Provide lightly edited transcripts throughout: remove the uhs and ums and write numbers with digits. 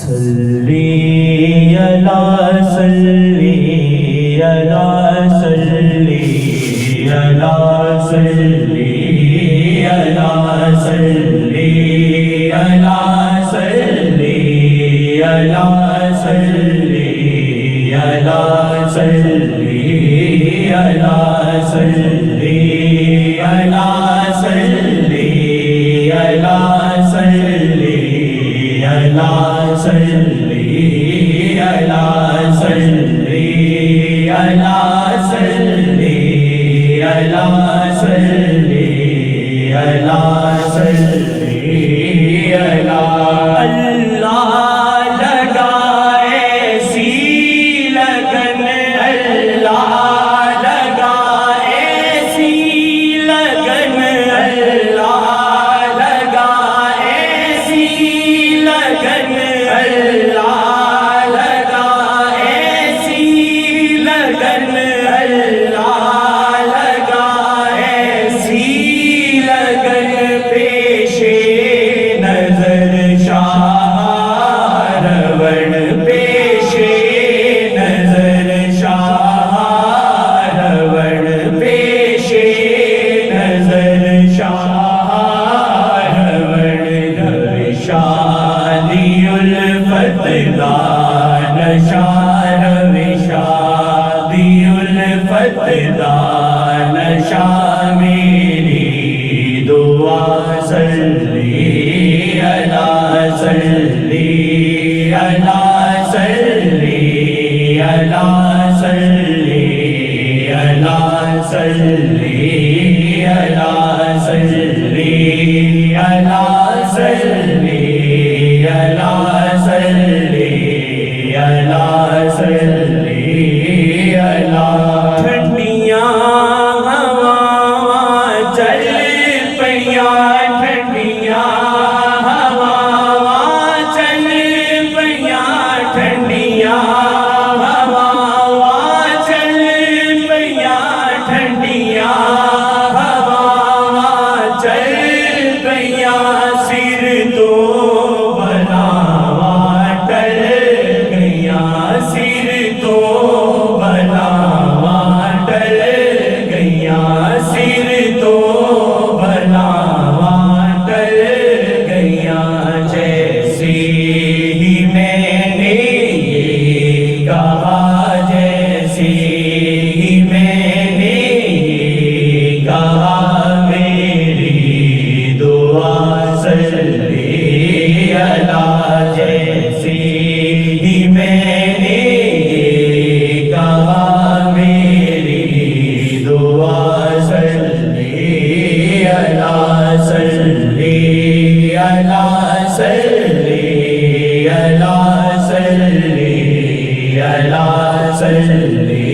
صلی علی صلی علی صلی علی صلی علی صلی علی صلی علی صلی علی صلی علی صلی علی صلی علی صلی علی صلی علی صلی علی صلی علی صلی علی صلی علی اللہ لگائے سی لگن اللہ لگائے سی لگن اللہ لگائے سی لگن اللہ لگائے سی لگن اللہ لگائے سی لگن پیش نظر شاہ روڑ پیش نظر شاہ روڑ پیش نظر شاہ روڑ شادی الفت دان شاہ شادی الفت دان شاہ میری دعا صلی علی صلی علی صلی علی صلی علی صلی علی صلی علی صلی علی صلی علی صلی علی ٹھنڈیاں ہواواں چل پیاں ٹھنڈیاں ہواواں چل پیاں ٹھنڈیاں ہواواں چل پیاں ٹھنڈیاں ہواواں چل پیاں سر تو بلاواں ٹل گئیاں سر تو بلاواں ٹل گئیاں سر تو بلاواں ٹل گئیاں جیسی ہی میں نے یہ کہا جیسی ہی میں نے یہ کہا میری دعا صلی علی جیسی ہی میں نے یہ کہا میری دعا صلی علی صلی علی صلی علی صلی علی صلی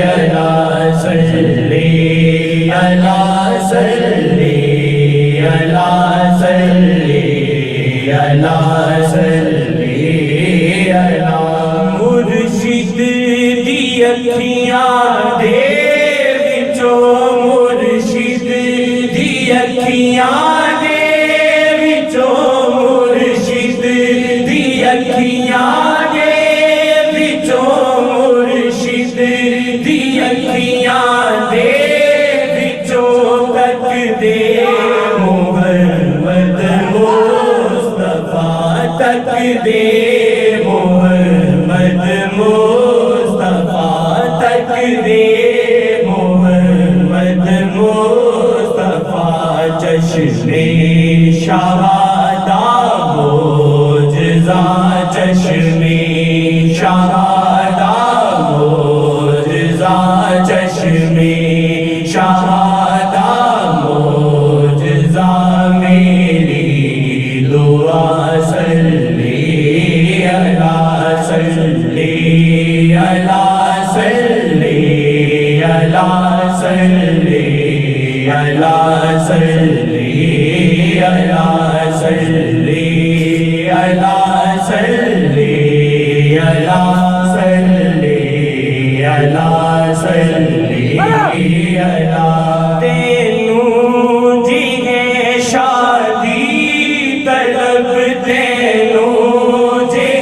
علی صلی علی صلی علی صلی علی صلی علی مرشد دی اکھیاں دے وچوں مرشد دی اکھیاں دے وچوں مرشد دی اکھیاں دے وچوں مرشد دی اکھیاں دے وچوں تک دے محمد مصطفیٰ تک دے محمد مصطفیٰ تک دے محمد مصطفیٰ چشم شہادہ معجزہ چشم شہادہ معجزہ چشم شہادہ معجزہ میری دعا صلی علی صلی علی صلی علی صلی علی صلی علی صلی علی صلی علی صلی علی صلی علی تینوں جی ہے شادی طلب تینوں جی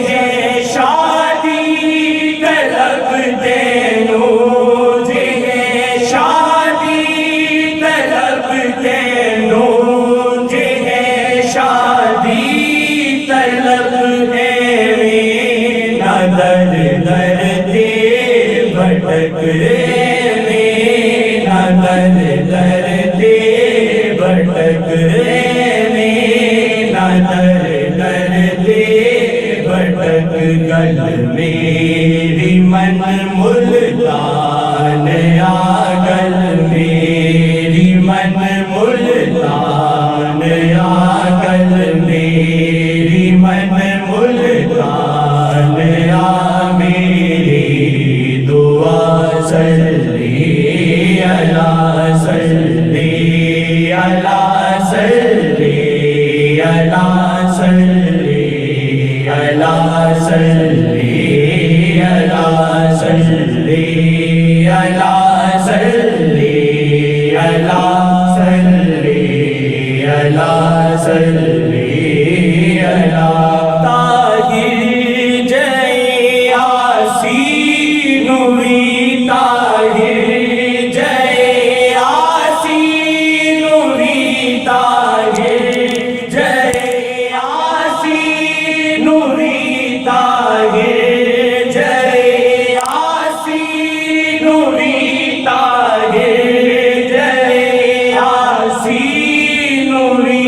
تک گل میری من ملتان آگل میری من ملتان آگل میری من ملتان آ میری دعا صلی علی صلی علی صلی علی صلی علی صلی علی صلی علی صلی علی صلی علی صلی علی طاہر جے یاسین وی طاہر جے یاسین وی طاہر جے یاسین وی طاہر جے یاسین وی طاہر جے یاسین وی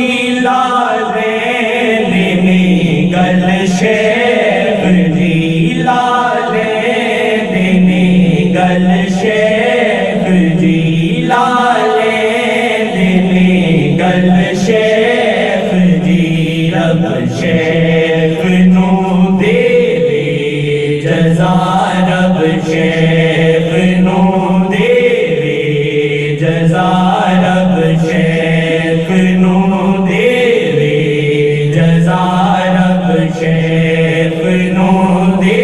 لالین گل شیخ جی لالین گل شیخ جی لالین گل شیخ جی رب شیخ نو دے جزا رب شیخ نو دے جزا رب شیخ نو دے جزا رب شیخ نو دے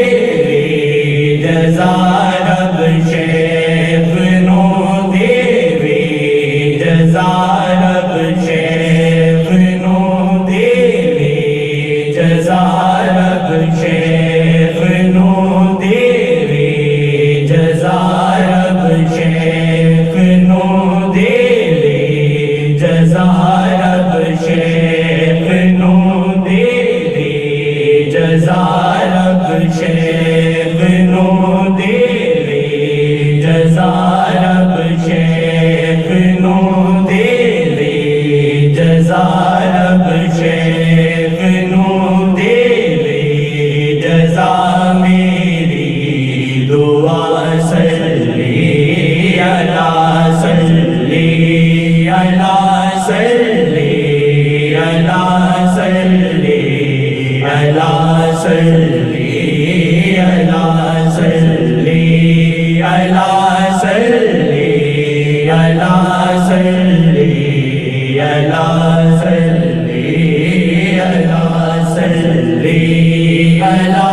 جزا رب شیخ نو دے جزا رب شیخ نو دے جزا رب شیخ نو دے جزا رب شیخ نو دے جزا رب شیخ نو دے جزا رب شیخ نو دے جزا رب شیخ نو دے جزا رب شیخ نو دے جزا میری دعا صلی علی صلی علی صلی علی صلی علی صلی علی صلی علی صلی علی صلی علی صلی علی صلی علی